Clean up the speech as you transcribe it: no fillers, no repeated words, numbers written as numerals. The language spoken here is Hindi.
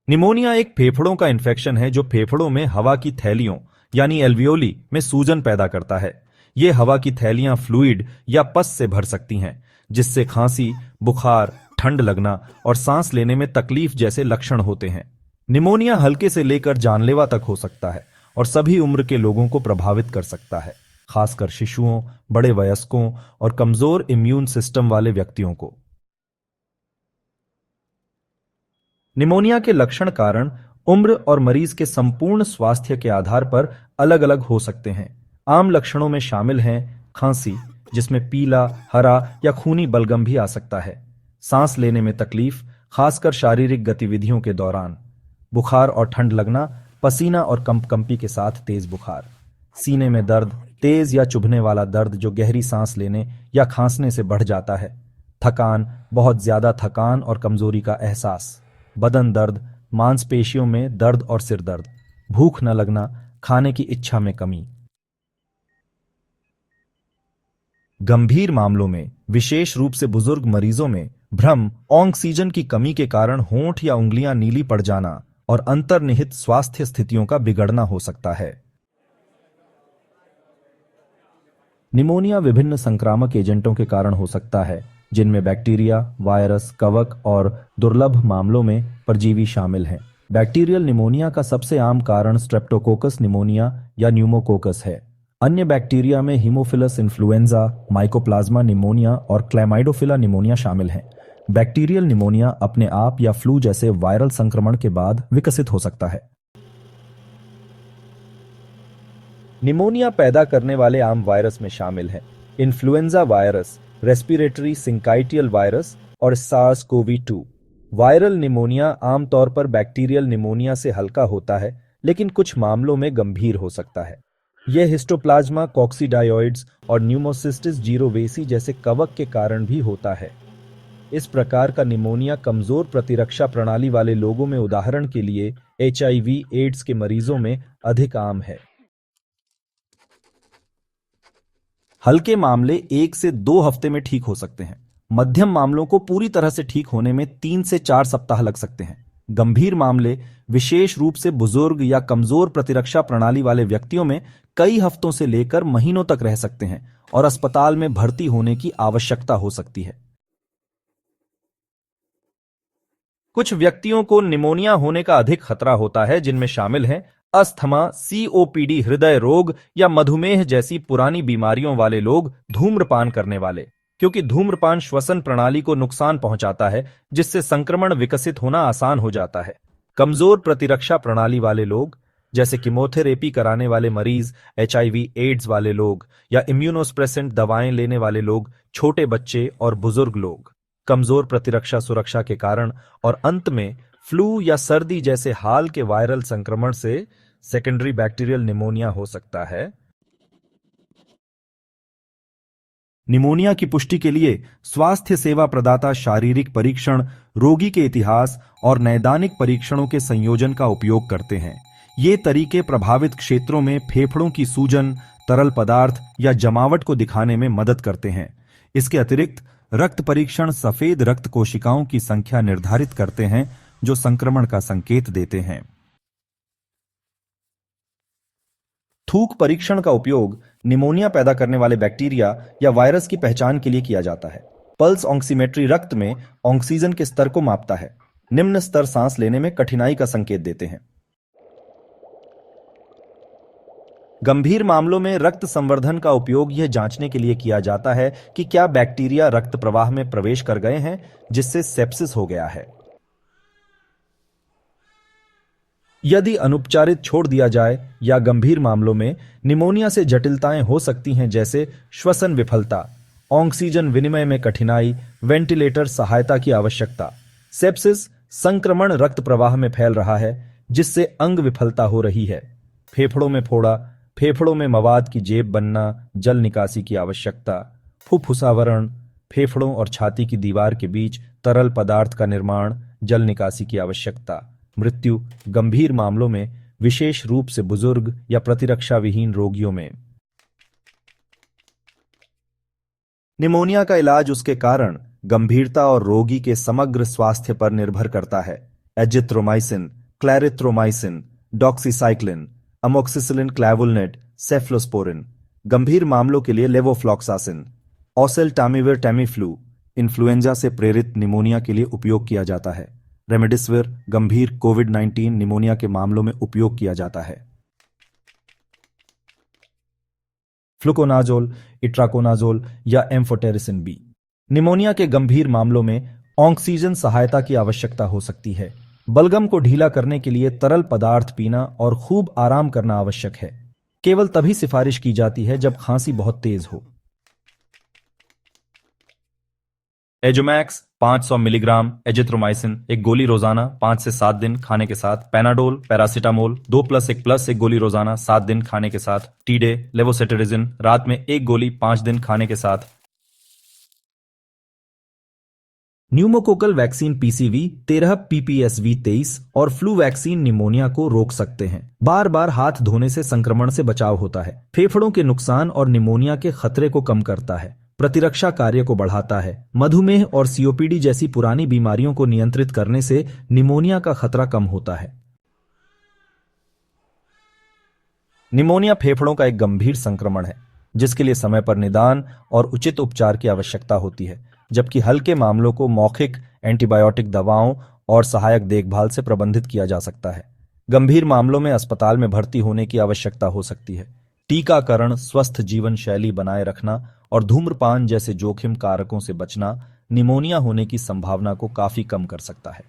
निमोनिया एक फेफड़ों का इन्फेक्शन है जो फेफड़ों में हवा की थैलियों यानी एल्वियोली में सूजन पैदा करता है। ये हवा की थैलियां फ्लूइड या पस से भर सकती हैं, जिससे खांसी, बुखार, ठंड लगना और सांस लेने में तकलीफ जैसे लक्षण होते हैं। निमोनिया हल्के से लेकर जानलेवा तक हो सकता है और सभी उम्र के लोगों को प्रभावित कर सकता है, खासकर शिशुओं, बड़े वयस्कों और कमजोर इम्यून सिस्टम वाले व्यक्तियों को। निमोनिया के लक्षण कारण उम्र और मरीज के संपूर्ण स्वास्थ्य के आधार पर अलग अलग हो सकते हैं। आम लक्षणों में शामिल हैं खांसी, जिसमें पीला, हरा या खूनी बलगम भी आ सकता है, सांस लेने में तकलीफ, खासकर शारीरिक गतिविधियों के दौरान, बुखार और ठंड लगना, पसीना और कंपकंपी के साथ तेज बुखार, सीने में दर्द, तेज या चुभने वाला दर्द जो गहरी सांस लेने या खांसने से बढ़ जाता है, थकान, बहुत ज्यादा थकान और कमजोरी का एहसास, बदन दर्द, मांसपेशियों में दर्द और सिर दर्द, भूख न लगना, खाने की इच्छा में कमी। गंभीर मामलों में, विशेष रूप से बुजुर्ग मरीजों में, भ्रम, ऑक्सीजन की कमी के कारण होंठ या उंगलियां नीली पड़ जाना और अंतर्निहित स्वास्थ्य स्थितियों का बिगड़ना हो सकता है। निमोनिया विभिन्न संक्रामक एजेंटों के कारण हो सकता है, जिनमें बैक्टीरिया, वायरस, कवक और दुर्लभ मामलों में परजीवी शामिल हैं। बैक्टीरियल निमोनिया का सबसे आम कारण स्ट्रेप्टोकोकस निमोनिया या न्यूमोकोकस है। अन्य बैक्टीरिया में हीमोफिलस इन्फ्लुएंजा, माइकोप्लाज्मा निमोनिया और क्लैमाइडोफिला निमोनिया शामिल हैं। बैक्टीरियल निमोनिया अपने आप या फ्लू जैसे वायरल संक्रमण के बाद विकसित हो सकता है। निमोनिया पैदा करने वाले आम वायरस में शामिल हैं influenza virus, respiratory syncytial virus और SARS-CoV-2। वायरल निमोनिया आमतौर पर बैक्टीरियल निमोनिया से हल्का होता है, लेकिन कुछ मामलों में गंभीर हो सकता है। यह हिस्टोप्लाज्मा कॉक्सीडायोइड्स और न्यूमोसिस्टिस जीरोवेसी जैसे कवक के कारण भी होता है। इस प्रकार का निमोनिया कमजोर प्रतिरक्षा प्रणाली वाले लोगों में, उदाहरण के लिए HIV एड्स के मरीजों में अधिक आम है। हल्के मामले 1 से 2 हफ्ते में ठीक हो सकते हैं। मध्यम मामलों को पूरी तरह से ठीक होने में 3 से 4 सप्ताह लग सकते हैं। गंभीर मामले, विशेष रूप से बुजुर्ग या कमजोर प्रतिरक्षा प्रणाली वाले व्यक्तियों में, कई हफ्तों से लेकर महीनों तक रह सकते हैं और अस्पताल में भर्ती होने की आवश्यकता हो सकती है। कुछ व्यक्तियों को निमोनिया होने का अधिक खतरा होता है, जिनमें शामिल हैं अस्थमा, COPD, हृदय रोग या मधुमेह जैसी पुरानी बीमारियों वाले लोग, धूम्रपान करने वाले, क्योंकि धूम्रपान श्वसन प्रणाली को नुकसान पहुंचाता है, जिससे संक्रमण विकसित होना आसान हो जाता है। कमजोर प्रतिरक्षा प्रणाली वाले लोग, जैसे कीमोथेरेपी कराने वाले मरीज, HIV एड्स वाले लोग या इम्यूनोस्प्रेसेंट दवाएं लेने वाले लोग, छोटे बच्चे और बुजुर्ग लोग। कमजोर प्रतिरक्षा सुरक्षा के कारण और अंत में फ्लू या सर्दी जैसे हाल के वायरल संक्रमण से सेकेंडरी बैक्टीरियल निमोनिया हो सकता है। निमोनिया की पुष्टि के लिए स्वास्थ्य सेवा प्रदाता शारीरिक परीक्षण, रोगी के इतिहास और नैदानिक परीक्षणों के संयोजन का उपयोग करते हैं। ये तरीके प्रभावित क्षेत्रों में फेफड़ों की सूजन, तरल पदार्थ या जमावट को दिखाने में मदद करते हैं। इसके अतिरिक्त रक्त परीक्षण सफेद रक्त कोशिकाओं की संख्या निर्धारित करते हैं, जो संक्रमण का संकेत देते हैं। थूक परीक्षण का उपयोग निमोनिया पैदा करने वाले बैक्टीरिया या वायरस की पहचान के लिए किया जाता है। पल्स ऑक्सीमेट्री रक्त में ऑक्सीजन के स्तर को मापता है। निम्न स्तर सांस लेने में कठिनाई का संकेत देते हैं। गंभीर मामलों में रक्त संवर्धन का उपयोग यह जांचने के लिए किया जाता है कि क्या बैक्टीरिया रक्त प्रवाह में प्रवेश कर गए हैं, जिससे सेप्सिस हो गया है। यदि अनुपचारित छोड़ दिया जाए या गंभीर मामलों में निमोनिया से जटिलताएं हो सकती हैं, जैसे श्वसन विफलता, ऑक्सीजन विनिमय में कठिनाई, वेंटिलेटर सहायता की आवश्यकता। सेप्सिस संक्रमण रक्त प्रवाह में फैल रहा है, जिससे अंग विफलता हो रही है। फेफड़ों में फोड़ा, फेफड़ों में मवाद की जेब बनना, जल निकासी की आवश्यकता। फुफ्फुसावरण, फेफड़ों और छाती की दीवार के बीच तरल पदार्थ का निर्माण, जल निकासी की आवश्यकता। मृत्यु गंभीर मामलों में, विशेष रूप से बुजुर्ग या प्रतिरक्षा विहीन रोगियों में। निमोनिया का इलाज उसके कारण, गंभीरता और रोगी के समग्र स्वास्थ्य पर निर्भर करता है। Azithromycin, clarithromycin, doxycycline, amoxicillin clavulanate, cephalosporin. गंभीर मामलों के लिए लेवोफ्लॉक्सासिन, ओसेल्टामिविर टेमीफ्लू इन्फ्लुएंजा से प्रेरित निमोनिया के लिए उपयोग किया जाता है। रेमडेसिविर गंभीर कोविड-19 निमोनिया के मामलों में उपयोग किया जाता है। फ्लुकोनाजोल, इट्राकोनाजोल या एम्फोटेरिसिन बी। निमोनिया के गंभीर मामलों में ऑक्सीजन सहायता की आवश्यकता हो सकती है। बलगम को ढीला करने के लिए तरल पदार्थ पीना और खूब आराम करना आवश्यक है। केवल तभी सिफारिश की जाती है जब खांसी बहुत तेज हो। एजोमैक्स 500 मिलीग्राम एजिथ्रोमाइसिन एक गोली रोजाना 5 से 7 दिन खाने के साथ। पैनाडोल, पैरासिटामोल 2+1+1 गोली रोजाना 7 दिन खाने के साथ। टीडे, लेवोसेटेरिजिन रात में 1 गोली 5 दिन खाने के साथ। न्यूमोकोकल वैक्सीन पीसीवी 13, पीपीएसवी 23 और फ्लू वैक्सीन निमोनिया को रोक सकते हैं। बार बार हाथ धोने से संक्रमण से बचाव होता है। फेफड़ों के नुकसान और निमोनिया के खतरे को कम करता है। प्रतिरक्षा कार्य को बढ़ाता है। मधुमेह और सीओपीडी जैसी पुरानी बीमारियों को नियंत्रित करने से निमोनिया का खतरा कम होता है। निमोनिया फेफड़ों का एक गंभीर संक्रमण है जिसके लिए समय पर निदान और उचित उपचार की आवश्यकता होती है, जबकि हल्के मामलों को मौखिक एंटीबायोटिक दवाओं और सहायक देखभाल से प्रबंधित किया जा सकता है। गंभीर मामलों में अस्पताल में भर्ती होने की आवश्यकता हो सकती है। टीकाकरण, स्वस्थ जीवन शैली बनाए रखना और धूम्रपान जैसे जोखिम कारकों से बचना निमोनिया होने की संभावना को काफी कम कर सकता है।